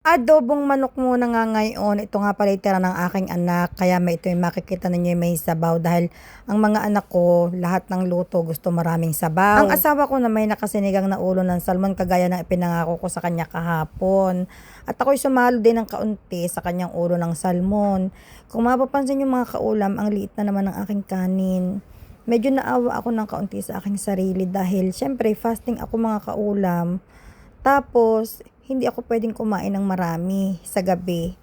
Adobong manok muna nga ngayon. Ito nga pala yung tira ng aking anak. Kaya ito yung makikita ninyo yung may sabaw. Dahil ang mga anak ko, lahat ng luto gusto maraming sabaw. Ang asawa ko na may nakasinigang na ulo ng salmon kagaya ng ipinangako ko sa kanya kahapon. At ako'y sumalo din ng kaunti sa kanyang ulo ng salmon. Kung mapapansin yung mga kaulam, ang liit na naman ng aking kanin. Medyo naawa ako ng kaunti sa aking sarili dahil syempre fasting ako mga kaulam. Tapos, hindi ako pwedeng kumain ng marami sa gabi.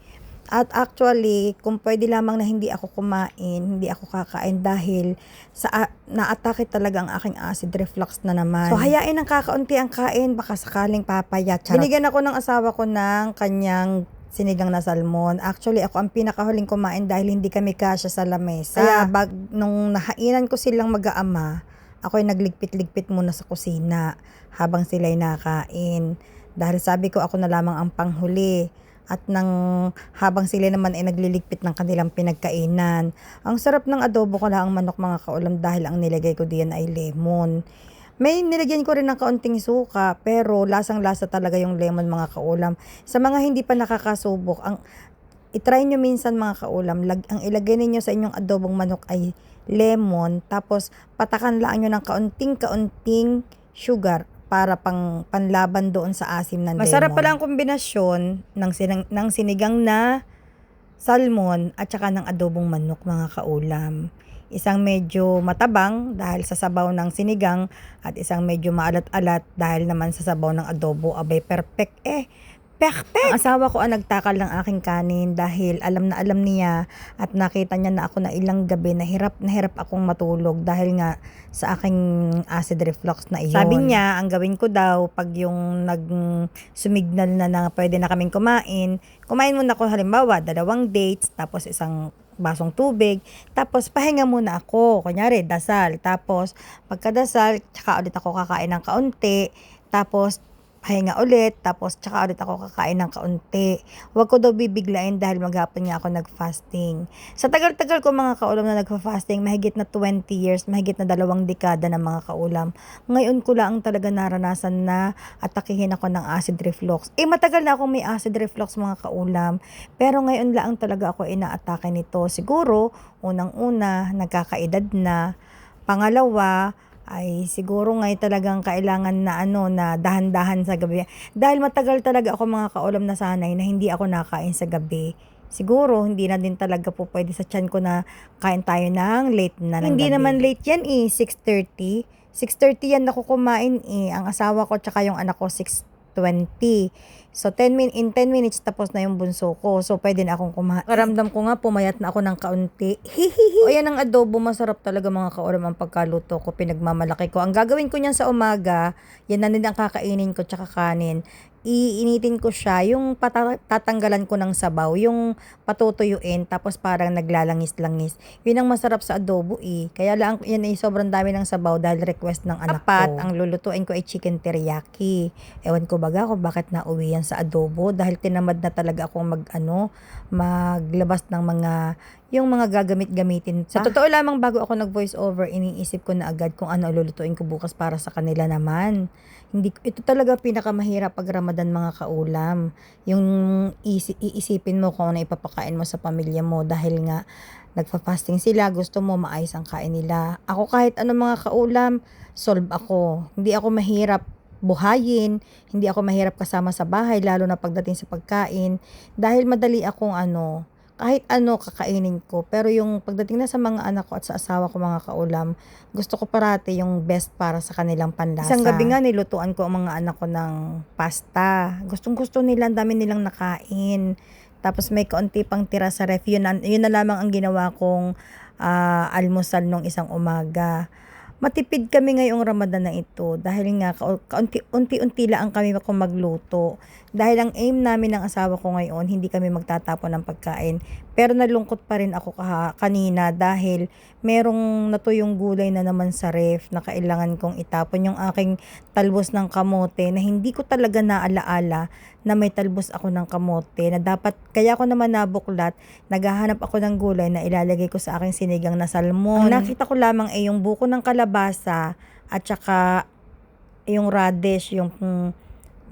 At actually, kung pwede lamang na hindi ako kumain, hindi ako kakain dahil naatake talaga ang aking acid reflux na naman. So, hayain ng kakaunti ang kain, baka sakaling papaya. Charot. Binigyan ako ng asawa ko ng kanyang sinigang na salmon. Actually, ako ang pinakahuling kumain dahil hindi kami kasya sa lamesa. Kaya nung nahainan ko silang mag-aama, ako'y nagligpit-ligpit muna sa kusina habang sila'y nakain. Dahil sabi ko ako na lamang ang panghuli. At habang sila naman ay nagliligpit ng kanilang pinagkainan. Ang sarap ng adobo ko lang ang manok mga kaulam dahil ang nilagay ko diyan ay lemon. May nilagyan ko rin ng kaunting suka pero lasang-lasa talaga yung lemon mga kaulam. Sa mga hindi pa nakakasubok, itry nyo minsan mga kaulam, ang ilagay ninyo sa inyong adobong manok ay lemon, tapos patakan lang nyo ng kaunting sugar para panlaban doon sa asim ng lemon. Masarap pala ang kombinasyon ng sinigang na salmon at saka ng adobong manok mga kaulam. Isang medyo matabang dahil sa sabaw ng sinigang at isang medyo maalat-alat dahil naman sa sabaw ng adobo. Abay, perfect perfect! Ang asawa ko ang nagtakal ng aking kanin dahil alam na alam niya at nakita niya na ako na ilang gabi na hirap akong matulog dahil nga sa aking acid reflux na iyon. Sabi niya, ang gawin ko daw pag yung sumignal na pwede na kaming kumain muna ako halimbawa 2 dates tapos isang basong tubig, tapos pahinga muna ako, kunyari dasal, tapos pagkadasal, tsaka ulit ako kakain ng kaunti, tapos pahinga ulit, tapos tsaka ulit ako kakain ng kaunti. Huwag ko daw bibiglain dahil maghapon nga ako nag-fasting. Sa tagal-tagal ko mga kaulam na nag-fasting, mahigit na 20 years, mahigit na 2 dekada ng mga kaulam. Ngayon ko lang talaga naranasan na atakihin ako ng acid reflux. Matagal na akong may acid reflux mga kaulam, pero ngayon lang talaga ako inaatake nito. Siguro, unang-una, nagkakaedad na. Pangalawa, ay siguro ngay talagang kailangan na na dahan-dahan sa gabi. Dahil matagal talaga ako mga kaulam na sanay na hindi ako nakain sa gabi. Siguro hindi na din talaga po pwede sa tiyan ko na kain tayo ng late na ng gabi. Hindi naman late yan 6:30. 6:30 yan ako kumain Ang asawa ko tsaka yung anak ko 6:20. So, in 10 minutes tapos na yung bunso ko. So, pwede na akong kumain. Karamdam ko nga, pumayat na ako ng kaunti. O yan ang adobo, masarap talaga mga kaulam ang pagkaluto ko. Pinagmamalaki ko. Ang gagawin ko niyan sa umaga, yan na din ang kakainin ko tsaka kanin. Iinitin ko siya, yung tatanggalan ko ng sabaw, yung patutuyuin, tapos parang naglalangis-langis. Yun ang masarap sa adobo Kaya lang, yan ay sobrang dami ng sabaw dahil request ng anak ko. Ang lulutuin ko ay chicken teriyaki. Ewan ko baga kung bakit nauwi yan sa adobo dahil tinamad na talaga akong maglabas ng yung mga gagamit-gamitin pa. Sa totoo lamang bago ako nag-voice over, iniisip ko na agad kung ano lulutuin ko bukas para sa kanila naman. Ito talaga pinakamahirap pag Ramadan mga kaulam. Yung iisipin mo kung ano ipapakain mo sa pamilya mo dahil nga nagfa-fasting sila, gusto mo maayos ang kain nila. Ako kahit ano mga kaulam, solve ako. Hindi ako mahirap buhayin, hindi ako mahirap kasama sa bahay lalo na pagdating sa pagkain dahil madali akong kahit ano kakainin ko. Pero yung pagdating na sa mga anak ko at sa asawa ko mga kaulam, gusto ko parati yung best para sa kanilang panlasa. Isang gabi nga nilutuan ko ang mga anak ko ng pasta. Gustong-gusto nila, ang dami nilang nakain. Tapos may kaunti pang tira sa ref. Yun na lamang ang ginawa kong almusal nung isang umaga. Matipid kami ngayong Ramadan na ito dahil nga unti-unti lang kami magluto. Dahil ang aim namin ng asawa ko ngayon, hindi kami magtatapon ng pagkain. Pero nalungkot pa rin ako kanina dahil merong natuyong gulay na naman sa ref na kailangan kong itapon. Yung aking talbos ng kamote na hindi ko talaga naalaala na may talbos ako ng kamote na dapat, kaya ako naman nabuklat, naghahanap ako ng gulay na ilalagay ko sa aking sinigang na salmon. Ang nakita ko lamang ay yung buko ng kalabasa at saka yung radish, yung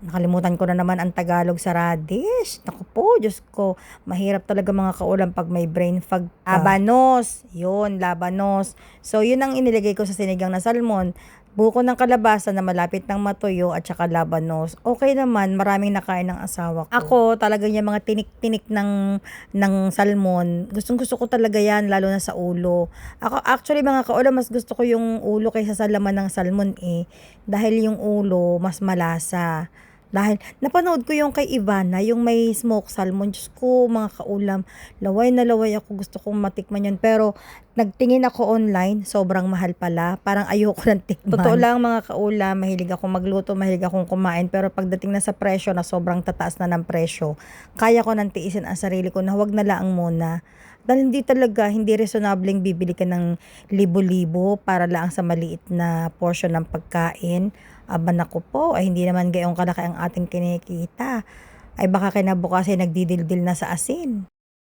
Nakalimutan ko na naman ang Tagalog sa radish. Naku po, Diyos ko. Mahirap talaga mga kaulam pag may brain fog ka. Labanos. Yun, labanos. So, yun ang inilagay ko sa sinigang na salmon. Buko ng kalabasa na malapit ng matuyo at saka labanos. Okay naman, maraming nakain ng asawa ko. Ako, talaga yung mga tinik-tinik ng salmon. Gustong gusto ko talaga yan, lalo na sa ulo. Ako, actually mga kaulam, mas gusto ko yung ulo kaysa sa laman ng salmon eh. Dahil yung ulo, mas malasa. Dahil napanood ko yung kay Ivana, yung may smoked salmon. Diyos ko, mga kaulam, laway na laway ako. Gusto kong matikman yun. Pero nagtingin ako online, sobrang mahal pala. Parang ayoko ng tikman. Totoo lang mga kaulam, mahilig akong magluto, mahilig akong kumain. Pero pagdating na sa presyo na sobrang tataas na ng presyo, kaya ko nang tiisin ang sarili ko na huwag na laang muna. Dahil hindi talaga, hindi reasonabling bibili ka ng libo-libo para lang sa maliit na portion ng pagkain. Aba naku po, ay hindi naman gayong kalaki ang ating kinikita. Ay baka kinabukasan nagdidildil na sa asin.